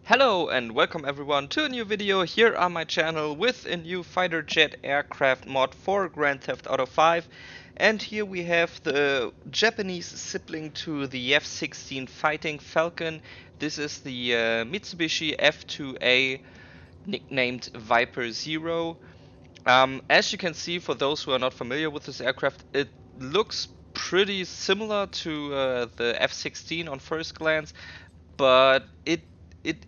Hello and welcome everyone to a new video here on my channel with a new fighter jet aircraft mod for Grand Theft Auto 5. And here we have the Japanese sibling to the F-16 fighting Falcon. This is the Mitsubishi F-2A, nicknamed Viper Zero. As you can see, for those who are not familiar with this aircraft, it looks pretty similar to the F-16 on first glance, but it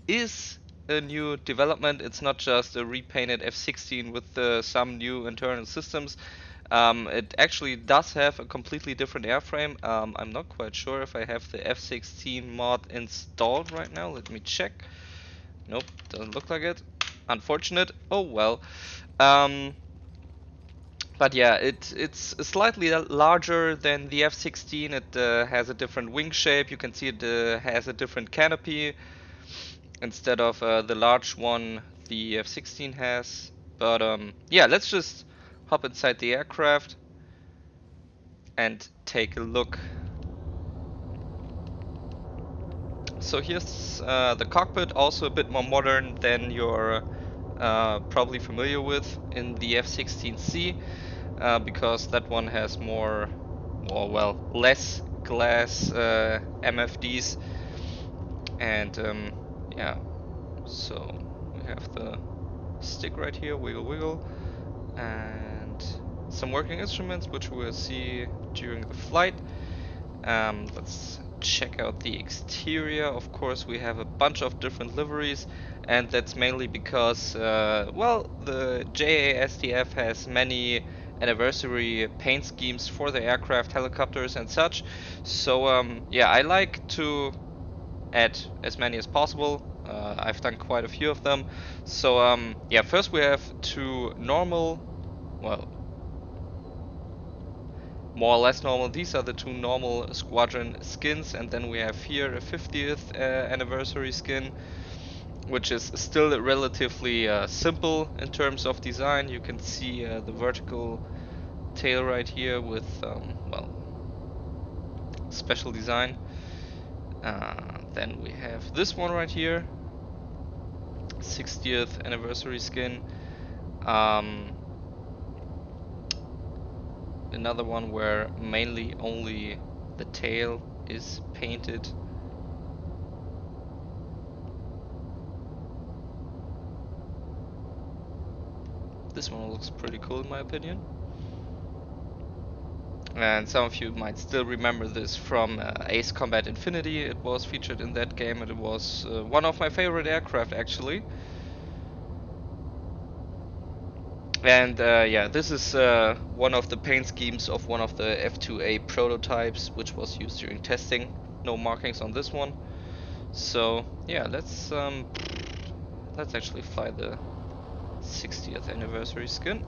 is a new development. It's not just a repainted F-16 with some new internal systems. It actually does have a completely different airframe. I'm not quite sure if I have the F-16 mod installed right now. Let me check. Nope, doesn't look like it. Unfortunate. Oh well. Um, but yeah, it's slightly larger than the F-16. It has a different wing shape. You can see it has a different canopy instead of the large one the F-16 has. But yeah, let's just hop inside the aircraft and take a look. So here's the cockpit, also a bit more modern than you're probably familiar with in the F-16C, because that one has more, or well, less glass MFDs, and yeah, so we have the stick right here, wiggle wiggle, and some working instruments which we'll see during the flight. Let's check out the exterior. Of course, we have a bunch of different liveries, and that's mainly because well, the JASDF has many anniversary paint schemes for the aircraft, helicopters and such. So yeah, I like to add as many as possible. I've done quite a few of them. So yeah, first we have two normal, well, more or less normal. These are the two normal squadron skins, and then we have here a 50th anniversary skin, which is still relatively simple in terms of design. You can see the vertical tail right here with well, special design. Then we have this one right here, 60th anniversary skin. Another one where mainly only the tail is painted. This one looks pretty cool in my opinion. And some of you might still remember this from Ace Combat Infinity. It was featured in that game, and it was one of my favorite aircraft actually. And yeah, this is one of the paint schemes of one of the F-2A prototypes, which was used during testing. No markings on this one. So yeah, let's actually fly the 60th anniversary skin.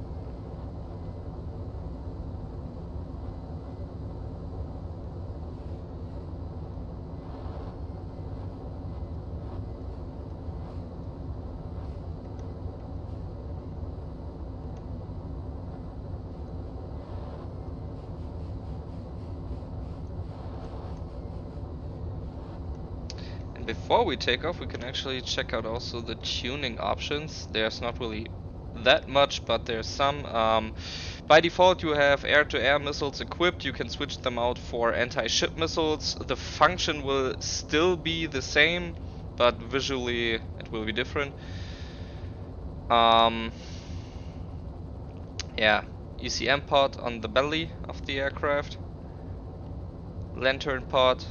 Before we take off, we can actually check out also the tuning options. There's not really that much, but there's some. By default, you have air-to-air missiles equipped. You can switch them out for anti-ship missiles. The function will still be the same, but visually it will be different. Yeah, ECM pod on the belly of the aircraft. Lantern pod.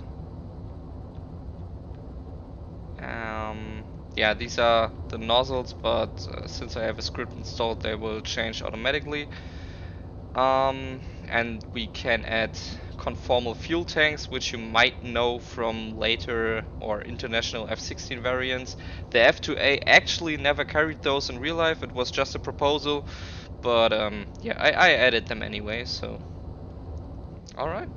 Yeah, these are the nozzles, but since I have a script installed, they will change automatically. And we can add conformal fuel tanks, which you might know from later or international F-16 variants. The F-2A actually never carried those in real life. It was just a proposal, but yeah, I added them anyway, so alright.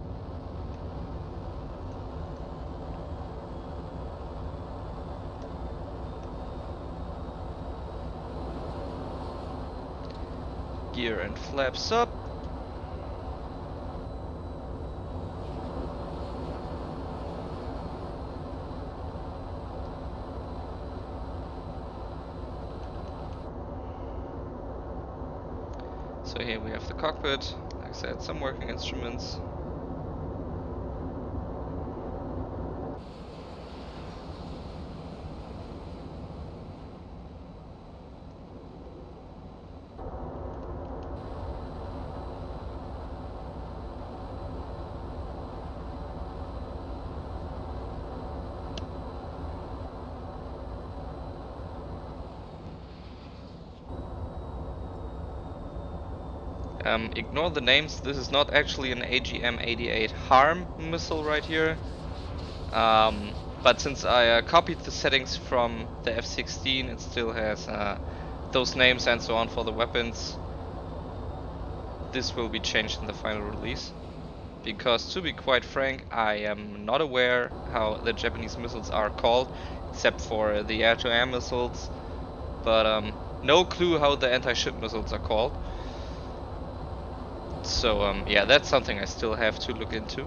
Gear and flaps up. So here we have the cockpit, like I said, some working instruments. Ignore the names, this is not actually an AGM-88 HARM missile right here. But since I copied the settings from the F-16, it still has those names and so on for the weapons. This will be changed in the final release. Because to be quite frank, I am not aware how the Japanese missiles are called, except for the air-to-air missiles. But no clue how the anti-ship missiles are called. So yeah, that's something I still have to look into.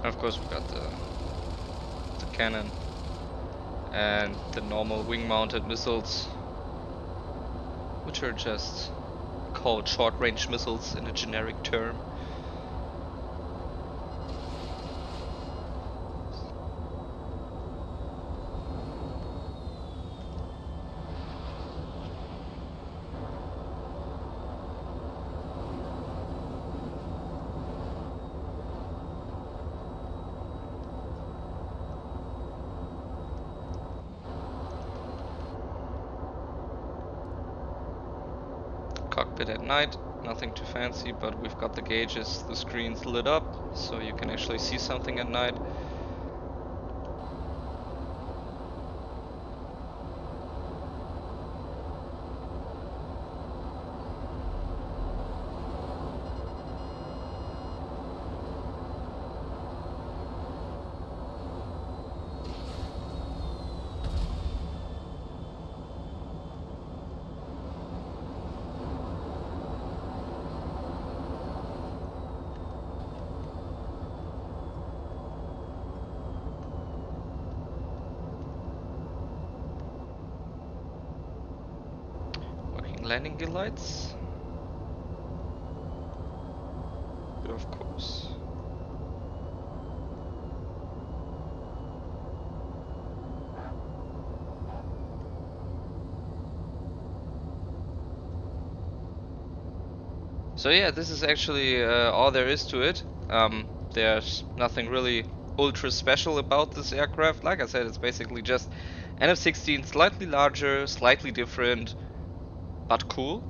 Of course, we got the cannon and the normal wing-mounted missiles, which are just called short-range missiles in a generic term. Cockpit at night, nothing too fancy, but we've got the gauges, the screens lit up, so you can actually see something at night. Landing gear lights, of course. So yeah, this is actually all there is to it. There's nothing really ultra special about this aircraft. Like I said, it's basically just an F-16, slightly larger, slightly different, but cool.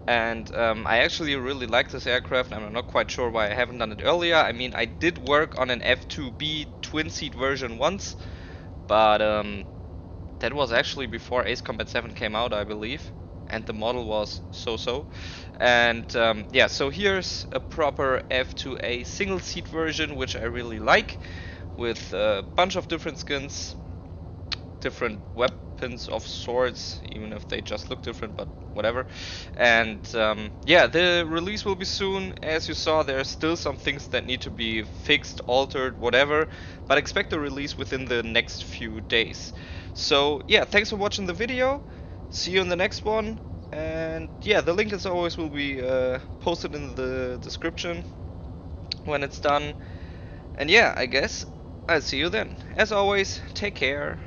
And I actually really like this aircraft. I'm not quite sure why I haven't done it earlier. I mean, I did work on an F-2B twin-seat version once, but that was actually before Ace Combat 7 came out, I believe, and the model was so-so. And yeah, so here's a proper F-2A single-seat version, which I really like, with a bunch of different skins, different weapons of sorts, even if they just look different, but whatever. And yeah, the release will be soon. As you saw, there are still some things that need to be fixed, altered, whatever, but expect a release within the next few days. So yeah, thanks for watching the video. See you in the next one. And yeah, the link as always will be posted in the description when it's done. And yeah, I guess I'll see you then. As always, take care.